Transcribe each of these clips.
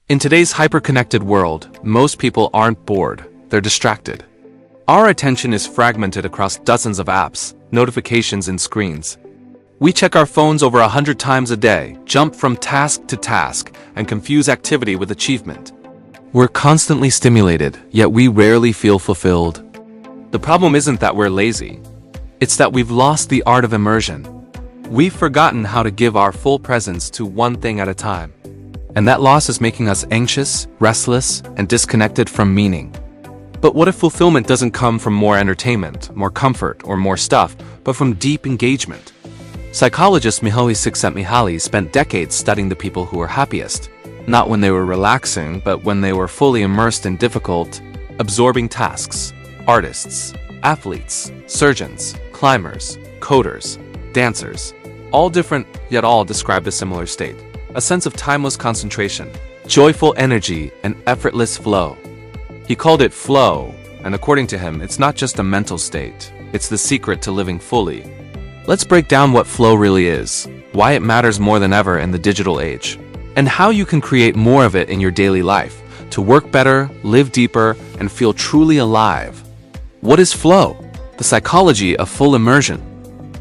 In today's hyper-connected world, most people aren't bored, they're distracted. Our attention is fragmented across dozens of apps, notifications, and screens. We check our phones over 100 times a day, jump from task to task, and confuse activity with achievement. We're constantly stimulated, yet we rarely feel fulfilled. The problem isn't that we're lazy. It's that we've lost the art of immersion. We've forgotten how to give our full presence to one thing at a time. And that loss is making us anxious, restless, and disconnected from meaning. But what if fulfillment doesn't come from more entertainment, more comfort, or more stuff, but from deep engagement? Psychologist Mihaly Csikszentmihalyi spent decades studying the people who were happiest, not when they were relaxing, but when they were fully immersed in difficult, absorbing tasks. Artists, athletes, surgeons, climbers, coders, dancers, all different, yet all described a similar state. A sense of timeless concentration, joyful energy, and effortless flow. He called it flow, and according to him, it's not just a mental state, it's the secret to living fully. Let's break down what flow really is, why it matters more than ever in the digital age, and how you can create more of it in your daily life, to work better, live deeper, and feel truly alive. What is flow? The psychology of full immersion.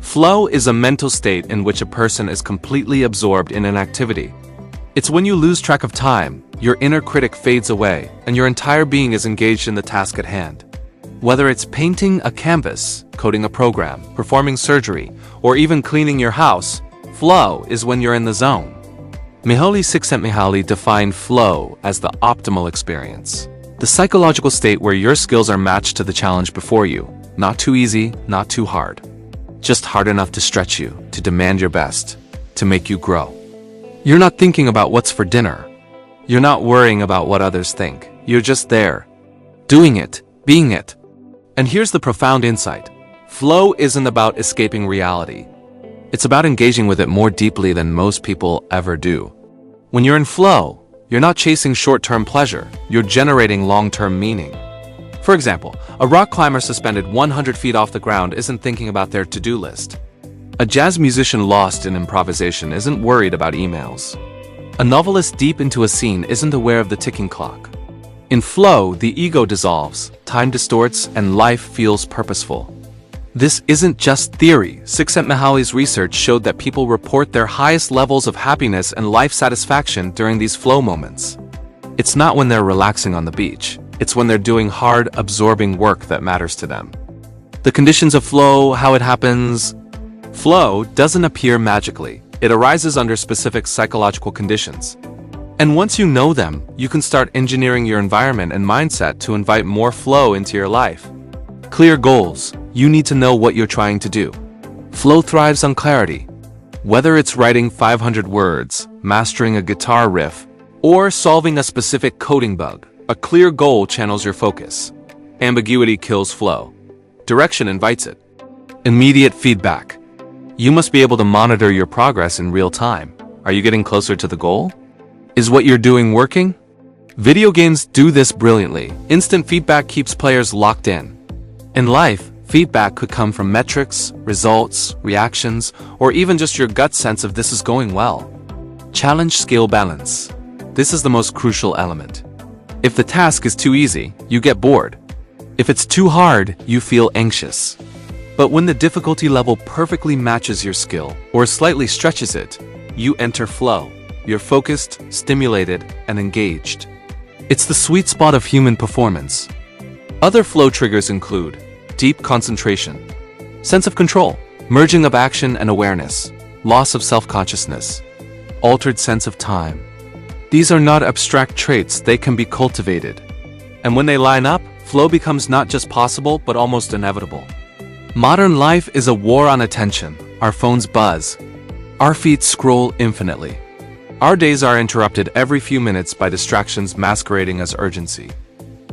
Flow is a mental state in which a person is completely absorbed in an activity. It's when you lose track of time, your inner critic fades away, and your entire being is engaged in the task at hand. Whether it's painting a canvas, coding a program, performing surgery, or even cleaning your house, flow is when you're in the zone. Mihaly Csikszentmihalyi defined flow as the optimal experience. The psychological state where your skills are matched to the challenge before you. Not too easy, not too hard. Just hard enough to stretch you, to demand your best, to make you grow. You're not thinking about what's for dinner. You're not worrying about what others think. You're just there, doing it, being it. And here's the profound insight. Flow isn't about escaping reality. It's about engaging with it more deeply than most people ever do. When you're in flow, you're not chasing short-term pleasure. You're generating long-term meaning. For example, a rock climber suspended 100 feet off the ground isn't thinking about their to-do list. A jazz musician lost in improvisation isn't worried about emails. A novelist deep into a scene isn't aware of the ticking clock. In flow, the ego dissolves, time distorts, and life feels purposeful. This isn't just theory. Csikszentmihalyi's research showed that people report their highest levels of happiness and life satisfaction during these flow moments. It's not when they're relaxing on the beach. It's when they're doing hard, absorbing work that matters to them. The conditions of flow, how it happens. Flow doesn't appear magically. It arises under specific psychological conditions. And once you know them, you can start engineering your environment and mindset to invite more flow into your life. Clear goals. You need to know what you're trying to do. Flow thrives on clarity. Whether it's writing 500 words, mastering a guitar riff, or solving a specific coding bug, a clear goal channels your focus. Ambiguity kills flow. Direction invites it. Immediate feedback. You must be able to monitor your progress in real time. Are you getting closer to the goal? Is what you're doing working? Video games do this brilliantly. Instant feedback keeps players locked in. In life, feedback could come from metrics, results, reactions, or even just your gut sense of this is going well. Challenge-skill balance. This is the most crucial element. If the task is too easy, you get bored. If it's too hard, you feel anxious. But when the difficulty level perfectly matches your skill, or slightly stretches it, you enter flow. You're focused, stimulated, and engaged. It's the sweet spot of human performance. Other flow triggers include deep concentration, sense of control, merging of action and awareness, loss of self-consciousness, altered sense of time. These are not abstract traits, they can be cultivated. And when they line up, flow becomes not just possible, but almost inevitable. Modern life is a war on attention. Our phones buzz. Our feet scroll infinitely. Our days are interrupted every few minutes by distractions masquerading as urgency.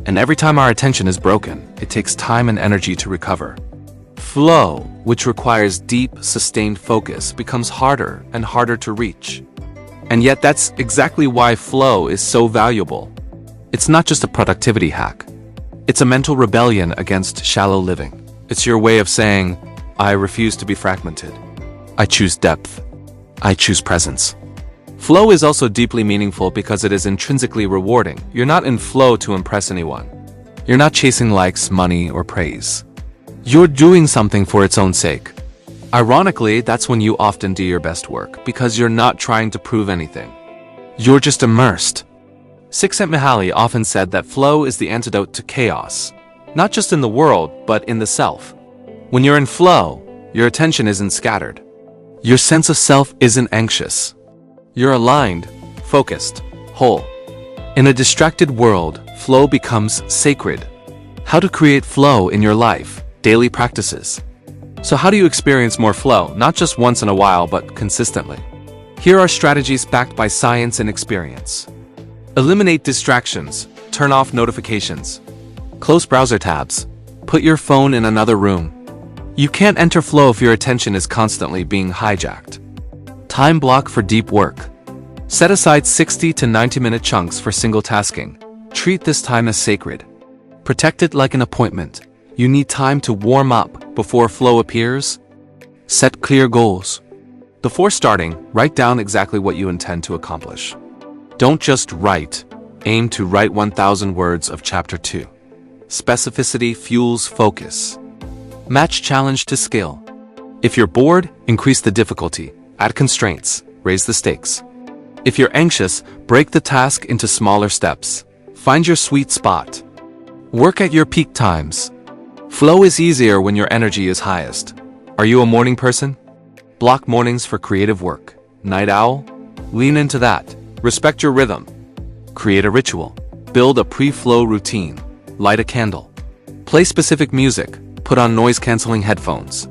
And every time our attention is broken, it takes time and energy to recover. Flow, which requires deep, sustained focus, becomes harder and harder to reach. And yet that's exactly why flow is so valuable. It's not just a productivity hack. It's a mental rebellion against shallow living. It's your way of saying, I refuse to be fragmented. I choose depth. I choose presence. Flow is also deeply meaningful because it is intrinsically rewarding. You're not in flow to impress anyone. You're not chasing likes, money, or praise. You're doing something for its own sake. Ironically, that's when you often do your best work, because you're not trying to prove anything. You're just immersed. Csikszentmihalyi often said that flow is the antidote to chaos, not just in the world, but in the self. When you're in flow, your attention isn't scattered. Your sense of self isn't anxious. You're aligned, focused, whole. In a distracted world, flow becomes sacred. How to create flow in your life, daily practices. So how do you experience more flow, not just once in a while, but consistently? Here are strategies backed by science and experience. Eliminate distractions, turn off notifications. Close browser tabs. Put your phone in another room. You can't enter flow if your attention is constantly being hijacked. Time block for deep work. Set aside 60 to 90-minute chunks for single tasking. Treat this time as sacred. Protect it like an appointment. You need time to warm up before flow appears. Set clear goals. Before starting, write down exactly what you intend to accomplish. Don't just write. Aim to write 1,000 words of Chapter 2. Specificity fuels focus. Match challenge to skill. If you're bored, increase the difficulty. Add constraints. Raise the stakes. If you're anxious, break the task into smaller steps. Find your sweet spot. Work at your peak times. Flow is easier when your energy is highest. Are you a morning person? Block mornings for creative work. Night owl? Lean into that. Respect your rhythm. Create a ritual. Build a pre-flow routine. Light a candle. Play specific music. Put on noise-canceling headphones.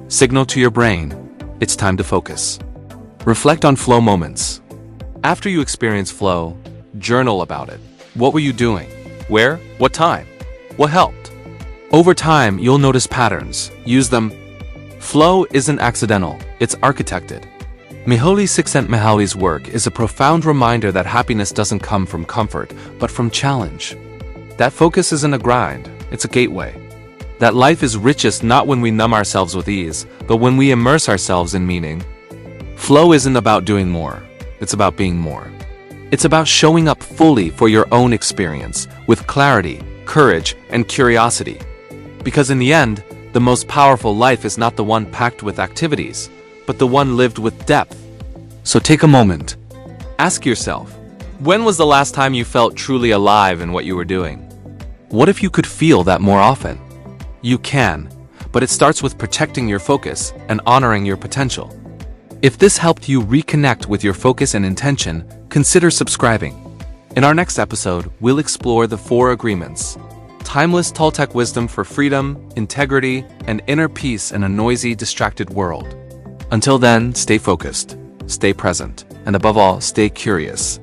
Signal to your brain, it's time to focus. Reflect on flow moments. After you experience flow, journal about it. What were you doing? Where? What time? What helped? Over time, you'll notice patterns. Use them. Flow isn't accidental, it's architected. Mihaly Csikszentmihalyi's work is a profound reminder that happiness doesn't come from comfort, but from challenge. That focus isn't a grind, it's a gateway. That life is richest not when we numb ourselves with ease, but when we immerse ourselves in meaning. Flow isn't about doing more, it's about being more. It's about showing up fully for your own experience, with clarity, courage, and curiosity. Because in the end, the most powerful life is not the one packed with activities, but the one lived with depth. So take a moment. Ask yourself, when was the last time you felt truly alive in what you were doing? What if you could feel that more often? You can, but it starts with protecting your focus and honoring your potential. If this helped you reconnect with your focus and intention, consider subscribing. In our next episode, we'll explore the 4 agreements. Timeless Toltec wisdom for freedom, integrity, and inner peace in a noisy, distracted world. Until then, stay focused, stay present, and above all, stay curious.